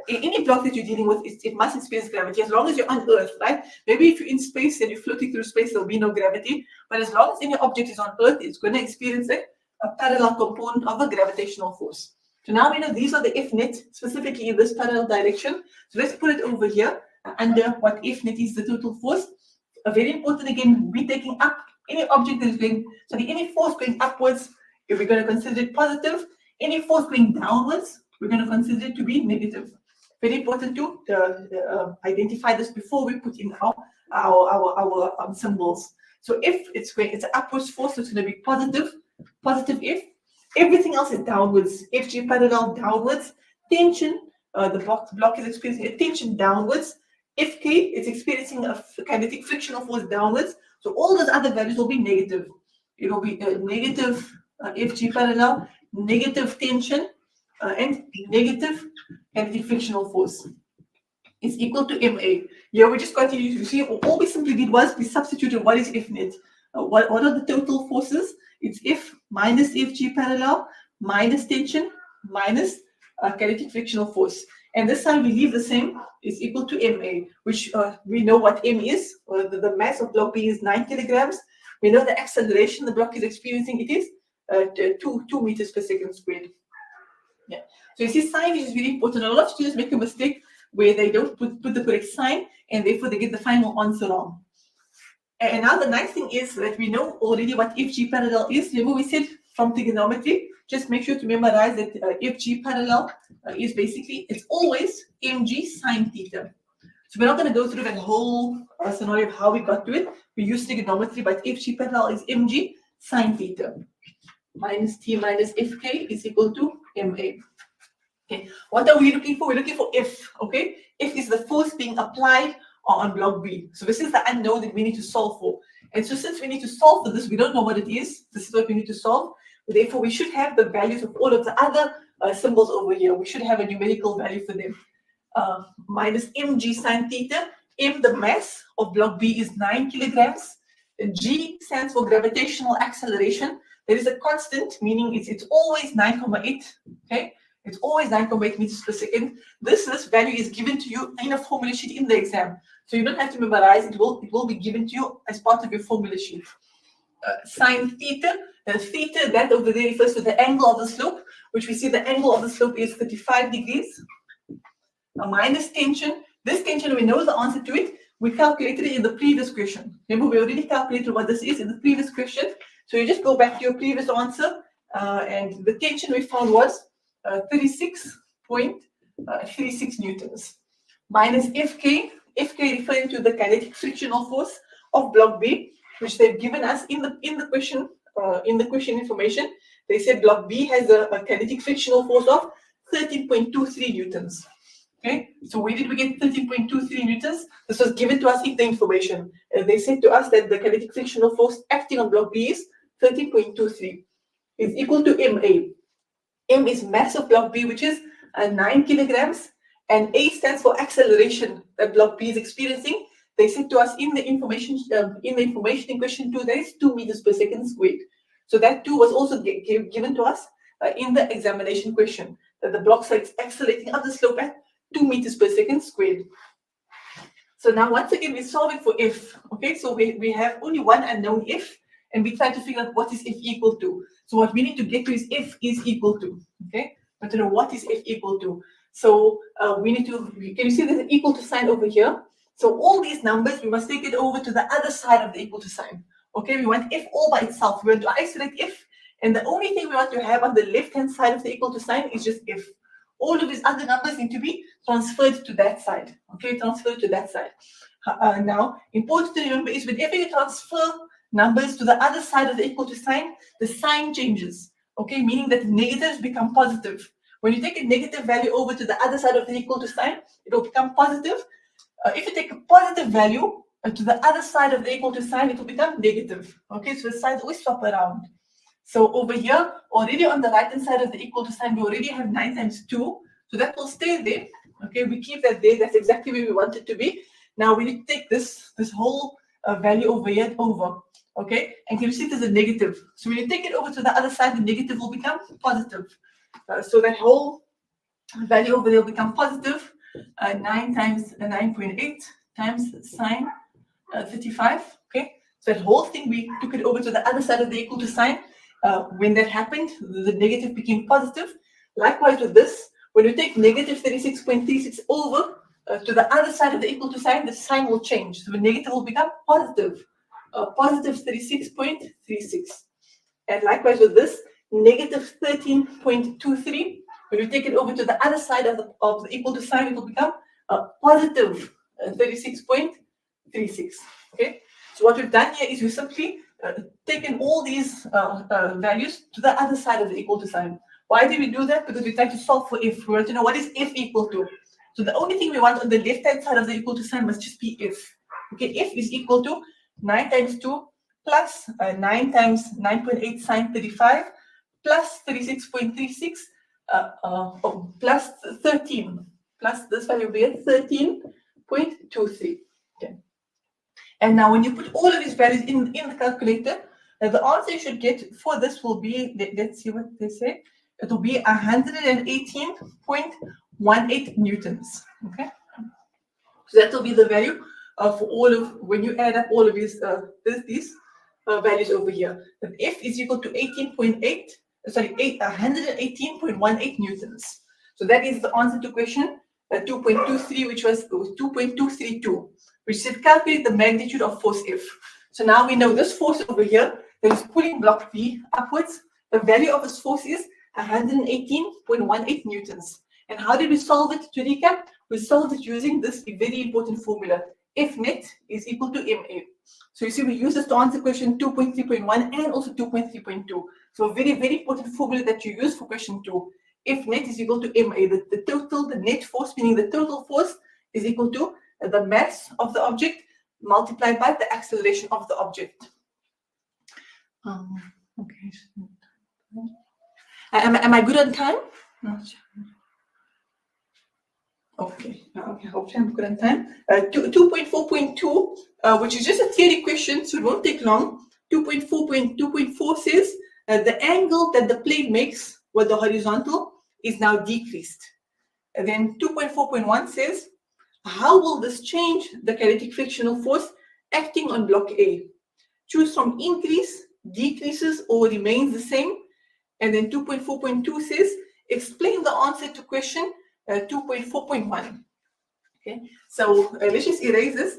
Any block that you're dealing with, it must experience gravity as long as you're on Earth, right? Maybe if you're in space and you're floating through space, there'll be no gravity. But as long as any object is on Earth, it's going to experience a parallel component of a gravitational force. So now we know these are the F net, specifically in this parallel direction. So let's put it over here under what F net is, the total force. Very important again, we're taking up any object that is going, so any force going upwards, if we're going to consider it positive, any force going downwards, we're going to consider it to be negative. Very important to identify this before we put in our symbols. So if it's an upwards force, so it's going to be positive F. Everything else is downwards. FG parallel downwards. Tension, the block is experiencing a tension downwards. FK is experiencing a kinetic frictional force downwards. So all those other values will be negative. It will be negative FG parallel, negative tension, and negative kinetic frictional force is equal to MA. Here we just continue to see, all we simply did was we substituted what is F net. What are the total forces? It's F minus FG parallel minus tension minus kinetic frictional force. And this time we leave the same, is equal to MA, which we know what M is. The mass of block B is 9 kilograms. We know the acceleration the block is experiencing, it is 2 meters per second squared. Yeah. So you see, sign is very important. A lot of students make a mistake where they don't put the correct sign, and therefore they get the final answer wrong. And now the nice thing is that we know already what FG parallel is. Remember we said from trigonometry, just make sure to memorize that FG parallel is basically, it's always mg sine theta. So we're not going to go through that whole scenario of how we got to it. We use trigonometry, but FG parallel is mg sine theta. Minus t minus fk is equal to ma. Okay, what are we looking for? We're looking for F, okay? F is the force being applied on block B. So this is the unknown that we need to solve for. And so since we need to solve for this, we don't know what it is. This is what we need to solve. Therefore, we should have the values of all of the other symbols over here. We should have a numerical value for them. Minus mg sine theta. M, the mass of block B, is 9 kilograms. G stands for gravitational acceleration. There is a constant, meaning it's always 9.8, okay? It's always 9.8 meters per second. This value is given to you in a formula sheet in the exam. So you don't have to memorize, it will be given to you as part of your formula sheet. Sine theta, theta, that over there refers to the angle of the slope, which we see the angle of the slope is 35 degrees. Minus tension, this tension, we know the answer to it. We calculated it in the previous question. Remember, we already calculated what this is in the previous question. So you just go back to your previous answer, and the tension we found was 36.36 newtons. Minus Fk, Fk referring to the kinetic frictional force of block B, which they've given us in the question information. They said block B has a kinetic frictional force of 13.23 newtons. Okay, so where did we get 13.23 newtons? This was given to us in the information. They said to us that the kinetic frictional force acting on block B is 13.23. Is equal to MA. M is mass of block B, which is 9 kilograms, and A stands for acceleration that block B is experiencing. They said to us in the information in question 2, there is 2 meters per second squared. So that 2 was also given to us in the examination question, that the blocks are accelerating up the slope at 2 meters per second squared. So now once again we're solving for F. Okay, so we have only one unknown F, and we try to figure out what is F equal to. So what we need to get to is F is equal to. Okay, but to know what is F equal to. So we need to, can you see there's an equal to sign over here? So all these numbers, we must take it over to the other side of the equal to sign. Okay, we want F all by itself. We want to isolate F, and the only thing we want to have on the left-hand side of the equal to sign is just F. all of these other numbers need to be transferred to that side. Okay, transferred to that side. Now, important to remember is whenever you transfer numbers to the other side of the equal to sign, the sign changes. Okay, meaning that negatives become positive. When you take a negative value over to the other side of the equal to sign, it will become positive. If you take a positive value to the other side of the equal to sign, it will become negative. Okay, so the signs always swap around. So over here, already on the right-hand side of the equal to sign, we already have 9 times 2. So that will stay there. Okay, we keep that there. That's exactly where we want it to be. Now we need to take this whole value over here over. Okay, and can you see there's a negative? So when you take it over to the other side, the negative will become positive. So that whole value over there will become positive. 9 times 9.8 times sine 35. Okay, so that whole thing, we took it over to the other side of the equal to sign. When that happened, the negative became positive. Likewise with this, when you take negative 36.36 over to the other side of the equal to sign, the sign will change. So the negative will become positive, positive 36.36. And likewise with this, negative 13.23. When you take it over to the other side of the equal to sign, it will become positive 36.36. Okay. So what we've done here is we've simply taken all these values to the other side of the equal to sign. Why did we do that? Because we tried to solve for f. We want to know what is f equal to. So the only thing we want on the left-hand side of the equal to sign must just be f. Okay, f is equal to 9 times 2 plus 9 times 9.8 sine 35 plus 36.36 plus 13 plus this value will be at 13.23. Okay. And now when you put all of these values in the calculator, the answer you should get for this will be, let's see what they say, it will be 118.18 newtons. Okay, so that will be the value for all of, when you add up all of these values over here. That F is equal to 118.18 newtons. So that is the answer to question 2.23, which was 2.232, which said calculate the magnitude of force F. So now we know this force over here that is pulling block B upwards. The value of this force is 118.18 newtons. And how did we solve it? To recap, we solved it using this very important formula. F net is equal to MA. So you see, we use this to answer question 2.3.1 and also 2.3.2. So a very, very important formula that you use for question 2. F net is equal to MA. The net force, meaning the total force, is equal to the mass of the object multiplied by the acceleration of the object. Okay. Am I good on time? Okay, hopefully I'm good on time. 2.4.2, which is just a theory question, so it won't take long. 2.4 says the angle that the plane makes with the horizontal is now decreased. And then 2.4.1 says, how will this change the kinetic frictional force acting on block A? Choose from increase, decreases, or remains the same. And then 2.4.2 says, explain the answer to question 2.4.1. Okay, so let's just erase this.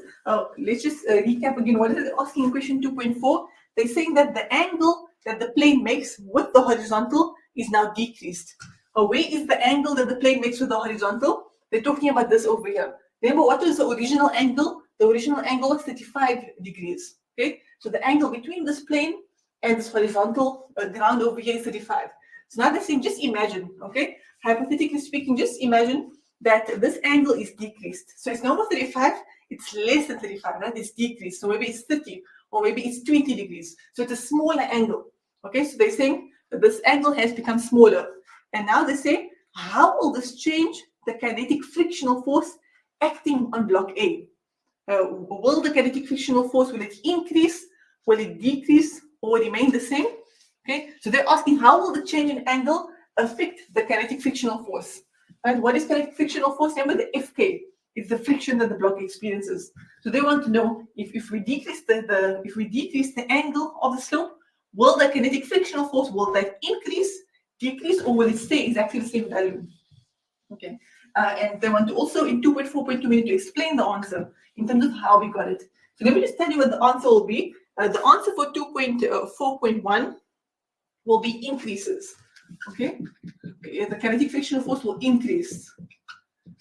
Let's just recap again. What is it asking in question 2.4? They're saying that the angle that the plane makes with the horizontal is now decreased. Where is the angle that the plane makes with the horizontal? They're talking about this over here. Remember, what is the original angle? The original angle was 35 degrees. Okay, so the angle between this plane and this horizontal ground over here is 35. So now they're saying, just imagine, okay, hypothetically speaking, just imagine that this angle is decreased. So it's no more 35, it's less than 35, right? It's decreased. So maybe it's 30 or maybe it's 20 degrees. So it's a smaller angle. Okay, so they're saying that this angle has become smaller. And now they say, how will this change the kinetic frictional force acting on block A? Will the kinetic frictional force, will it increase, will it decrease, or remain the same? Okay, so they're asking, how will the change in angle affect the kinetic frictional force? And what is kinetic frictional force? Remember, the Fk is the friction that the block experiences. So they want to know if we decrease the angle of the slope, will the kinetic frictional force, will that increase, decrease, or will it stay exactly the same value? Okay, and they want to also, in 2.4.2, we need to explain the answer in terms of how we got it. So let me just tell you what the answer will be. The answer for 2.4.1 will be increases. Okay, the kinetic frictional force will increase.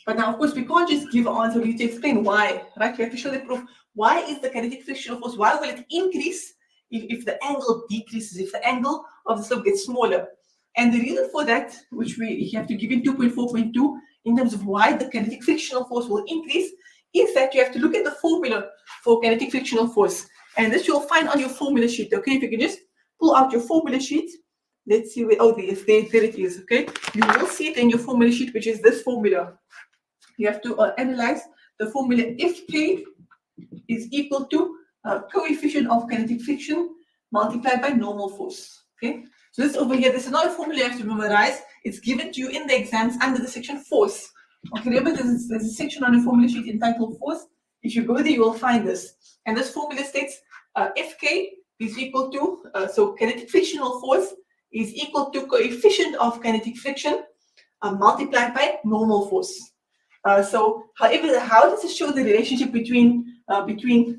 But now, of course, we can't just give an answer. We need to explain why, right? We have to show the proof. Why is the kinetic frictional force? Why will it increase if the angle decreases? If the angle of the slope gets smaller? And the reason for that, which we have to give in 2.4.2, in terms of why the kinetic frictional force will increase, is that you have to look at the formula for kinetic frictional force. And this you'll find on your formula sheet. Okay, if you can just pull out your formula sheet. Let's see where, oh, there it is. Okay, you will see it in your formula sheet, which is this formula. You have to analyze the formula if K is equal to coefficient of kinetic friction multiplied by normal force. Okay, so this over here, this is not a formula you have to memorize. It's given to you in the exams under the section force. Okay, remember there's a section on the formula sheet entitled force. If you go there, you will find this. And this formula states Fk is equal to, so kinetic frictional force is equal to coefficient of kinetic friction multiplied by normal force. However, how does it show the relationship between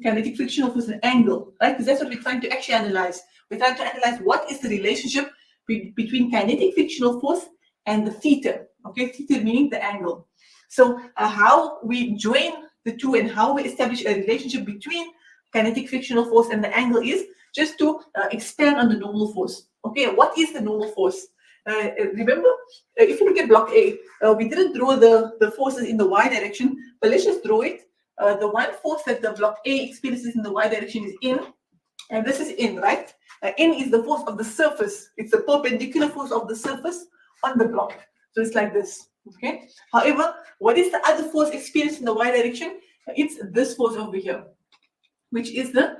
kinetic frictional force and angle, right? Because that's what we're trying to actually analyze. We're trying to analyze what is the relationship between kinetic frictional force and the theta. Okay, theta meaning the angle. So how we join the two and how we establish a relationship between kinetic frictional force and the angle is just to expand on the normal force. Okay, what is the normal force? Remember, if you look at block A, we didn't draw the forces in the y direction, but let's just draw it. The one force that the block A experiences in the y direction is in, and this is in, right? N is the force of the surface. It's the perpendicular force of the surface on the block. So it's like this, okay? However, what is the other force experienced in the y direction? It's this force over here, which is the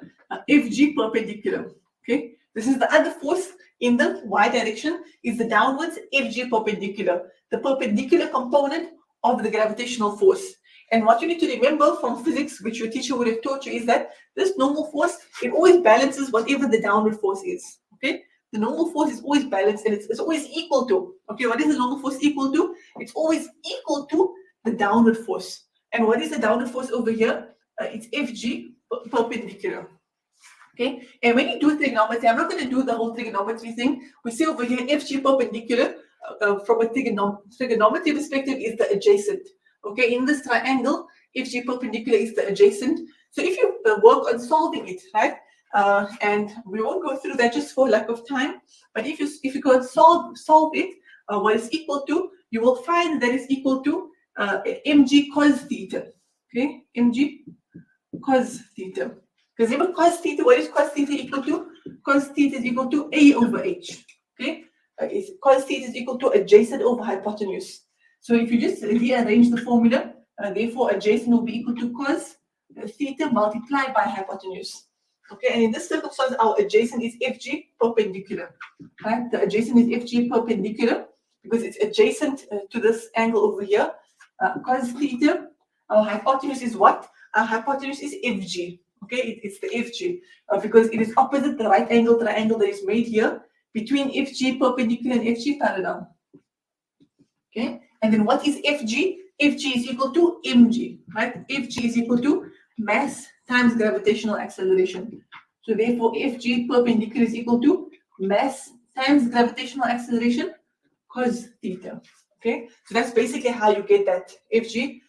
FG perpendicular, okay? This is the other force in the y direction, is the downwards FG perpendicular, the perpendicular component of the gravitational force. And what you need to remember from physics, which your teacher would have taught you, is that this normal force, it always balances whatever the downward force is, okay? The normal force is always balanced and it's always equal to, okay, what is the normal force equal to? It's always equal to the downward force. And what is the downward force over here? It's FG perpendicular. Okay, and when you do trigonometry, I'm not going to do the whole trigonometry thing. We see over here FG perpendicular from a trigonometry perspective is the adjacent. Okay, in this triangle, FG perpendicular is the adjacent. So if you work on solving it, right, and we won't go through that just for lack of time, but if you go solve it, what is equal to, you will find that is equal to mg cos theta. Okay, mg cos theta. Because remember cos theta, what is cos theta equal to? Cos theta is equal to A over H. Okay? Cos theta is equal to adjacent over hypotenuse. So if you just rearrange the formula, therefore adjacent will be equal to cos theta multiplied by hypotenuse. Okay, and in this circumstance, our adjacent is FG perpendicular. Right? The adjacent is FG perpendicular because it's adjacent to this angle over here. Cos theta, our hypotenuse is what? Our hypotenuse is FG. Okay, it's the FG because it is opposite the right angle triangle that is made here between FG perpendicular and FG parallel. Okay, and then what is FG? FG is equal to mg, right? FG is equal to mass times gravitational acceleration. So therefore, FG perpendicular is equal to mass times gravitational acceleration cos theta. Okay, so that's basically how you get that FG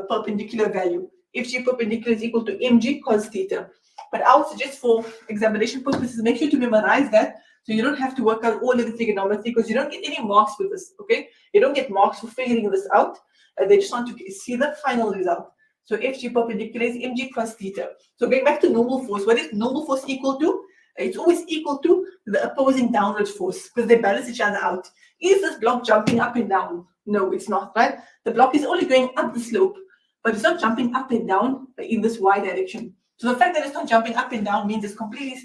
perpendicular value. FG perpendicular is equal to mg cos theta. But I would suggest for examination purposes, make sure to memorize that so you don't have to work out all of the trigonometry because you don't get any marks for this, okay? You don't get marks for figuring this out. They just want to see the final result. So FG perpendicular is mg cos theta. So going back to normal force, what is normal force equal to? It's always equal to the opposing downward force because they balance each other out. Is this block jumping up and down? No, it's not, right? The block is only going up the slope, but it's not jumping up and down in this y direction. So the fact that it's not jumping up and down means it's completely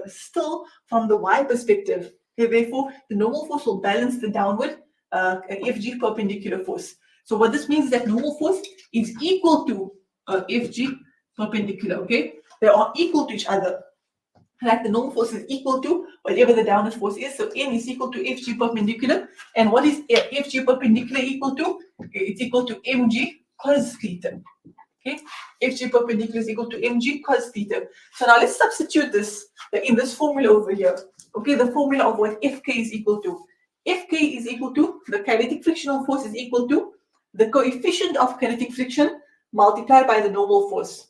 still from the y perspective. Okay, therefore, the normal force will balance the downward FG perpendicular force. So what this means is that normal force is equal to FG perpendicular. Okay, they are equal to each other. Like the normal force is equal to whatever the downward force is. So N is equal to FG perpendicular. And what is FG perpendicular equal to? It's equal to mg cos theta. Okay, FG perpendicular is equal to mg cos theta. So now let's substitute this in this formula over here. Okay, the formula of what Fk is equal to. Fk is equal to the kinetic frictional force is equal to the coefficient of kinetic friction multiplied by the normal force.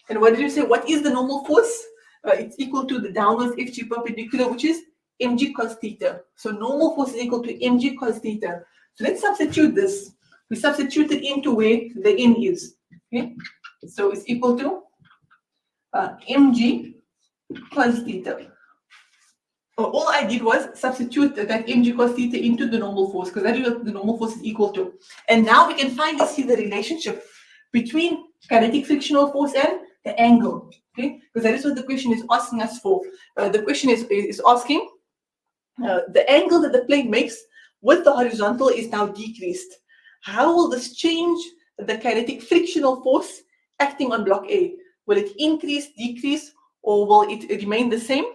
And what did you say? What is the normal force? It's equal to the downwards Fg perpendicular, which is mg cos theta. So normal force is equal to mg cos theta. So let's substitute this. We substitute it into where the n is. Okay, so it's equal to mg cos theta. All I did was substitute that mg cos theta into the normal force, because that is what the normal force is equal to. And now we can finally see the relationship between kinetic frictional force and the angle. Okay, because that is what the question is asking us for. The question is asking the angle that the plane makes with the horizontal is now decreased. How will this change the kinetic frictional force acting on block A? Will it increase, decrease, or will it remain the same?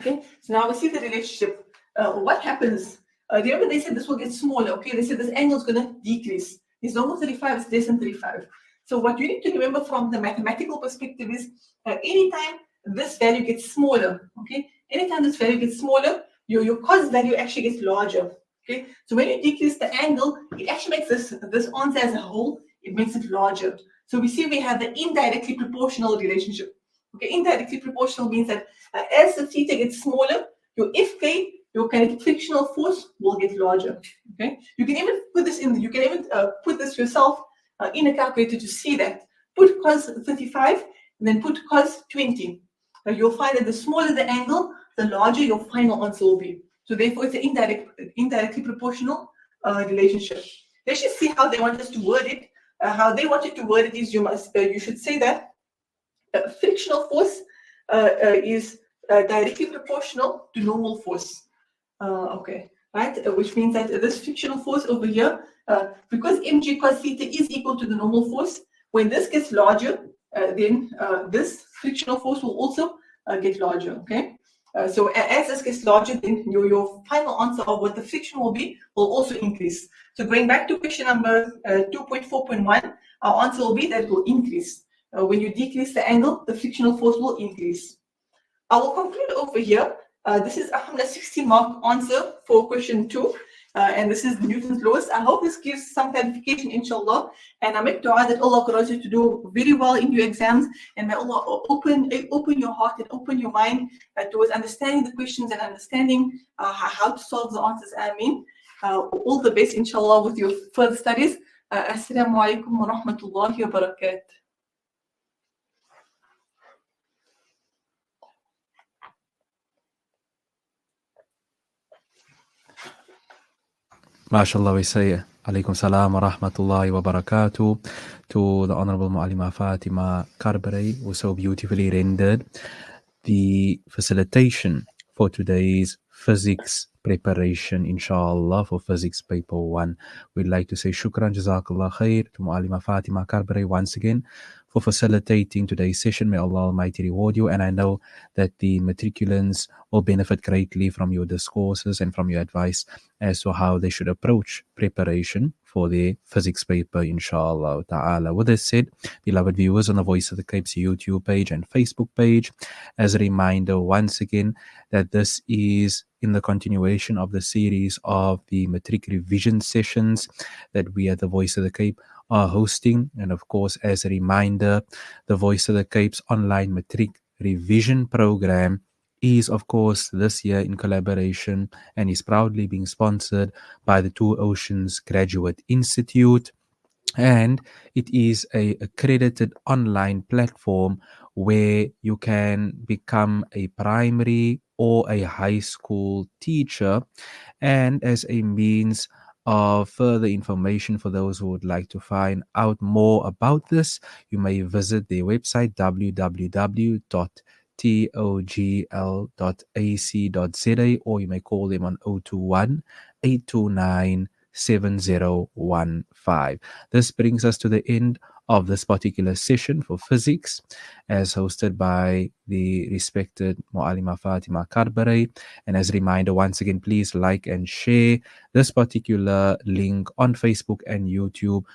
Okay, so now we see the relationship. What happens? Remember they said this will get smaller. Okay, they said this angle is going to decrease. It's no more 35, it's less than 35. So what you need to remember from the mathematical perspective is anytime this value gets smaller, okay, anytime this value gets smaller, your cos value actually gets larger. Okay, so when you decrease the angle, it actually makes this answer as a whole, it makes it larger. So we see we have the indirectly proportional relationship. Okay, indirectly proportional means that as the theta gets smaller, your Fk, your kinetic frictional force, will get larger. Okay, you can even put this in. You can even put this yourself in a calculator to see that. Put cos 35 and then put cos 20. You'll find that the smaller the angle, the larger your final answer will be. So therefore, it's an indirectly proportional relationship. Let's just see how they want us to word it. How they wanted to word it is you should say that frictional force is directly proportional to normal force. Okay, right? Which means that this frictional force over here, because mg cos theta is equal to the normal force, when this gets larger, then this frictional force will also get larger. Okay. So as this gets larger, then your final answer of what the friction will be will also increase. So going back to question number 2.4.1, our answer will be that it will increase. When you decrease the angle, the frictional force will increase. I will conclude over here. This is a 60-mark answer for question 2. And this is Newton's laws. I hope this gives some clarification, inshallah. And I make dua that Allah allows you to do very well in your exams. And may Allah open your heart and open your mind towards understanding the questions and understanding how to solve the answers. Ameen. All the best, inshallah, with your further studies. Assalamu alaikum wa rahmatullahi wa barakatuh. MashaAllah, we say Alaikum salam wa rahmatullahi wa barakatuh to the Honorable Mu'allima Fatima Karbary, who so beautifully rendered the facilitation for today's physics preparation, inshallah, for physics paper 1. We'd like to say shukran, jazakallah khair to Mu'allima Fatima Karbary once again for facilitating today's session. May Allah Almighty reward you. And I know that the matriculants will benefit greatly from your discourses and from your advice as to how they should approach preparation for their physics paper, inshallah ta'ala. With this said, beloved viewers on the Voice of the Cape's YouTube page and Facebook page, as a reminder once again that this is in the continuation of the series of the matric revision sessions that we at the Voice of the Cape are hosting. And of course, as a reminder, the Voice of the Cape's online matric revision program is, of course, this year in collaboration and is proudly being sponsored by the Two Oceans Graduate Institute. And it is a accredited online platform where you can become a primary or a high school teacher. And as a means of further information for those who would like to find out more about this, you may visit their website www.togl.ac.za, or you may call them on 021 829 7015. This brings us to the end of this particular session for physics, as hosted by the respected Mu'allima Fatima Karbary. And as a reminder, once again, please like and share this particular link on Facebook and YouTube